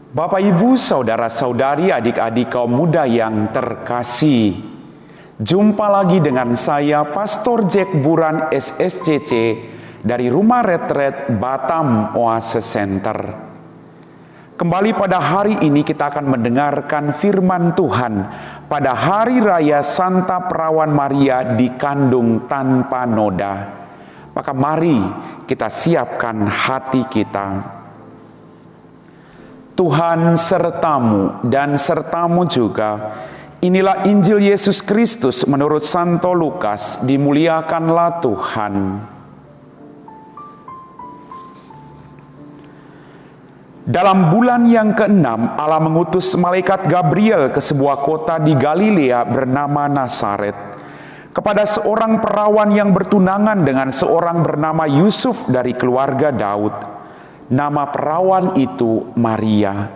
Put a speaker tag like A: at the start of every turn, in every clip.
A: Bapak, Ibu, saudara-saudari, adik-adik kaum muda yang terkasih, jumpa lagi dengan saya, Pastor Jack Buran SSCC dari Rumah Retret Batam Oase Center. Kembali pada hari ini kita akan mendengarkan firman Tuhan pada Hari Raya Santa Perawan Maria dikandung tanpa noda. Maka mari kita siapkan hati kita. Tuhan sertamu dan sertamu juga. Inilah Injil Yesus Kristus menurut Santo Lukas. Dimuliakanlah Tuhan. Dalam bulan yang ke-6, Allah mengutus malaikat Gabriel ke sebuah kota di Galilea bernama Nazaret, kepada seorang perawan yang bertunangan dengan seorang bernama Yusuf dari keluarga Daud. Nama perawan itu Maria.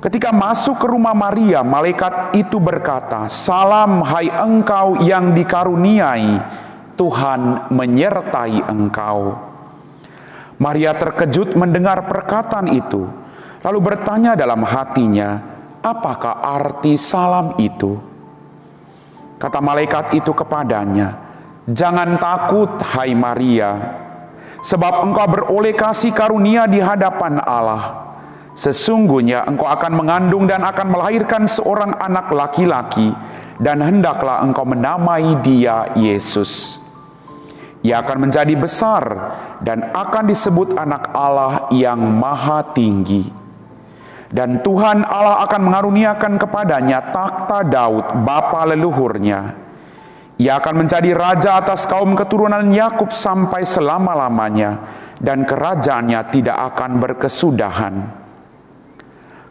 A: Ketika masuk ke rumah Maria, malaikat itu berkata, "Salam hai engkau yang dikaruniai, Tuhan menyertai engkau." Maria terkejut mendengar perkataan itu, lalu bertanya dalam hatinya, "Apakah arti salam itu?" Kata malaikat itu kepadanya, "Jangan takut, hai Maria, sebab engkau beroleh kasih karunia di hadapan Allah. Sesungguhnya engkau akan mengandung dan akan melahirkan seorang anak laki-laki, dan hendaklah engkau menamai dia Yesus. Ia akan menjadi besar dan akan disebut anak Allah yang Maha Tinggi. Dan Tuhan Allah akan mengaruniakan kepadanya takhta Daud, bapa leluhurnya. Ia akan menjadi raja atas kaum keturunan Yakub sampai selama-lamanya, dan kerajaannya tidak akan berkesudahan."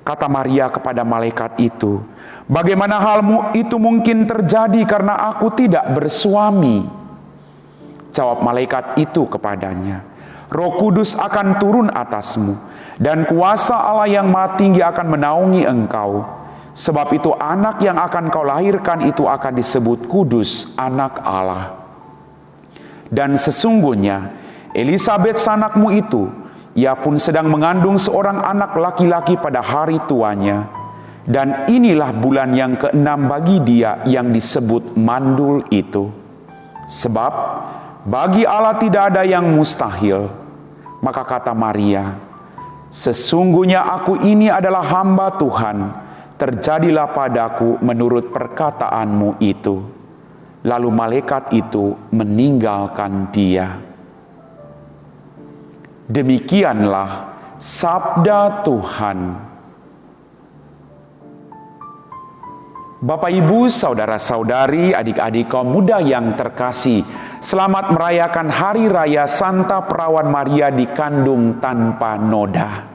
A: Kata Maria kepada malaikat itu, "Bagaimana halmu itu mungkin terjadi karena aku tidak bersuami?" Jawab malaikat itu kepadanya, "Roh Kudus akan turun atasmu, dan kuasa Allah yang Maha Tinggi akan menaungi engkau. Sebab itu anak yang akan kau lahirkan itu akan disebut kudus, anak Allah. Dan sesungguhnya Elisabet sanakmu itu, ia pun sedang mengandung seorang anak laki-laki pada hari tuanya. Dan inilah bulan yang ke-6 bagi dia yang disebut mandul itu. Sebab bagi Allah tidak ada yang mustahil." Maka kata Maria, "Sesungguhnya aku ini adalah hamba Tuhan, terjadilah padaku menurut perkataanmu itu." Lalu malaikat itu meninggalkan dia. Demikianlah sabda Tuhan. Bapak, Ibu, saudara-saudari, adik-adik kaum muda yang terkasih, selamat merayakan Hari Raya Santa Perawan Maria dikandung tanpa noda.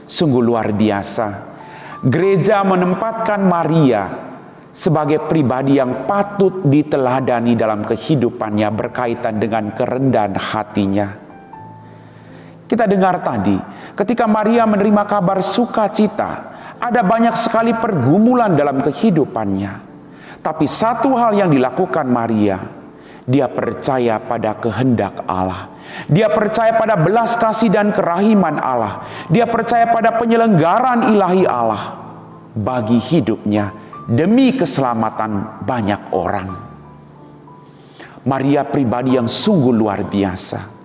A: Sungguh luar biasa. Gereja menempatkan Maria sebagai pribadi yang patut diteladani dalam kehidupannya berkaitan dengan kerendahan hatinya. Kita dengar tadi, ketika Maria menerima kabar sukacita, ada banyak sekali pergumulan dalam kehidupannya. Tapi satu hal yang dilakukan Maria, dia percaya pada kehendak Allah. Dia percaya pada belas kasih dan kerahiman Allah. Dia percaya pada penyelenggaraan ilahi Allah bagi hidupnya demi keselamatan banyak orang. Maria pribadi yang sungguh luar biasa.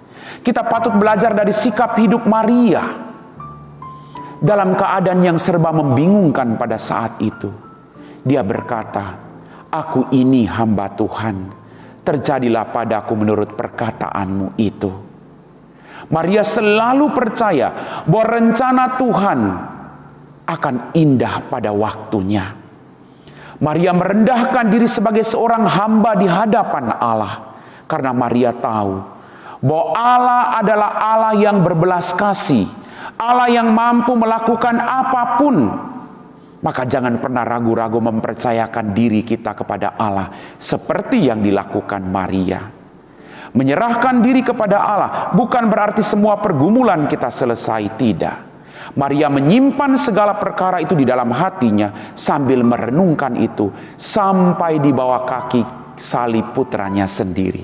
A: Kita patut belajar dari sikap hidup Maria dalam keadaan yang serba membingungkan pada saat itu. Dia berkata, "Aku ini hamba Tuhan, terjadilah padaku menurut perkataanmu itu." Maria selalu percaya bahwa rencana Tuhan akan indah pada waktunya. Maria merendahkan diri sebagai seorang hamba di hadapan Allah, karena Maria tahu bahwa Allah adalah Allah yang berbelas kasih, Allah yang mampu melakukan apapun. Maka jangan pernah ragu-ragu mempercayakan diri kita kepada Allah seperti yang dilakukan Maria. Menyerahkan diri kepada Allah bukan berarti semua pergumulan kita selesai, tidak. Maria menyimpan segala perkara itu di dalam hatinya sambil merenungkan itu sampai di bawah kaki salib putranya sendiri.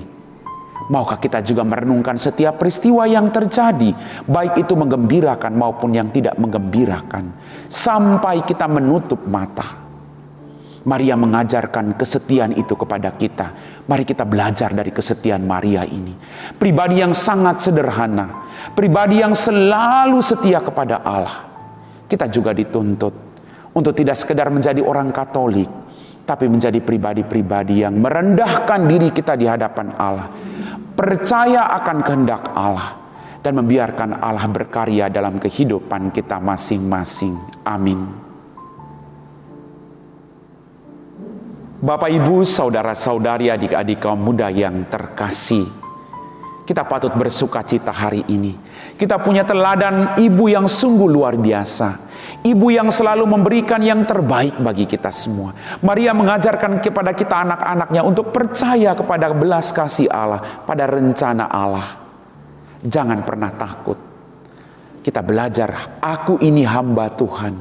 A: Maukah kita juga merenungkan setiap peristiwa yang terjadi, baik itu menggembirakan maupun yang tidak menggembirakan, sampai kita menutup mata. Maria mengajarkan kesetiaan itu kepada kita. Mari kita belajar dari kesetiaan Maria ini. Pribadi yang sangat sederhana, pribadi yang selalu setia kepada Allah. Kita juga dituntut untuk tidak sekedar menjadi orang Katolik, tapi menjadi pribadi-pribadi yang merendahkan diri kita di hadapan Allah, percaya akan kehendak Allah, dan membiarkan Allah berkarya dalam kehidupan kita masing-masing. Amin. Bapak, Ibu, saudara-saudari, adik-adik kaum muda yang terkasih, kita patut bersuka cita hari ini. Kita punya teladan ibu yang sungguh luar biasa. Ibu yang selalu memberikan yang terbaik bagi kita semua. Maria mengajarkan kepada kita anak-anaknya untuk percaya kepada belas kasih Allah, pada rencana Allah. Jangan pernah takut. Kita belajar, aku ini hamba Tuhan.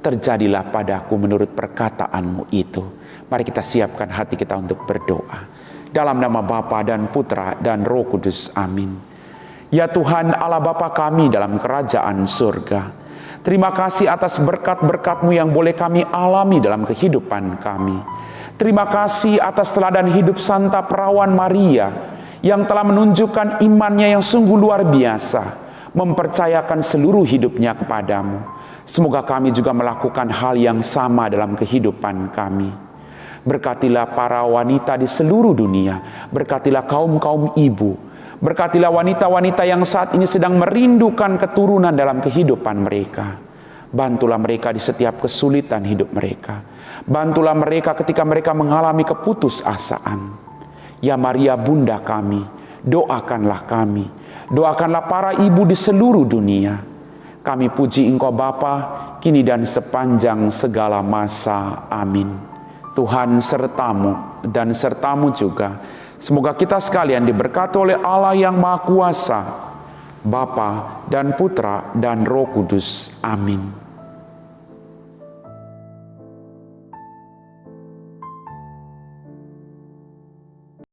A: Terjadilah padaku menurut perkataanmu itu. Mari kita siapkan hati kita untuk berdoa. Dalam nama Bapa dan Putra dan Roh Kudus. Amin. Ya Tuhan Allah Bapa kami dalam kerajaan surga, terima kasih atas berkat-berkat-Mu yang boleh kami alami dalam kehidupan kami. Terima kasih atas teladan hidup Santa Perawan Maria yang telah menunjukkan imannya yang sungguh luar biasa, mempercayakan seluruh hidupnya kepadamu. Semoga kami juga melakukan hal yang sama dalam kehidupan kami. Berkatilah para wanita di seluruh dunia. Berkatilah kaum-kaum ibu. Berkatilah wanita-wanita yang saat ini sedang merindukan keturunan dalam kehidupan mereka. Bantulah mereka di setiap kesulitan hidup mereka. Bantulah mereka ketika mereka mengalami keputusasaan. Ya Maria Bunda kami, doakanlah kami. Doakanlah para ibu di seluruh dunia. Kami puji Engkau Bapa, kini dan sepanjang segala masa. Amin. Tuhan sertamu dan sertamu juga. Semoga kita sekalian diberkati oleh Allah yang Maha Kuasa, Bapa dan Putra dan Roh Kudus. Amin.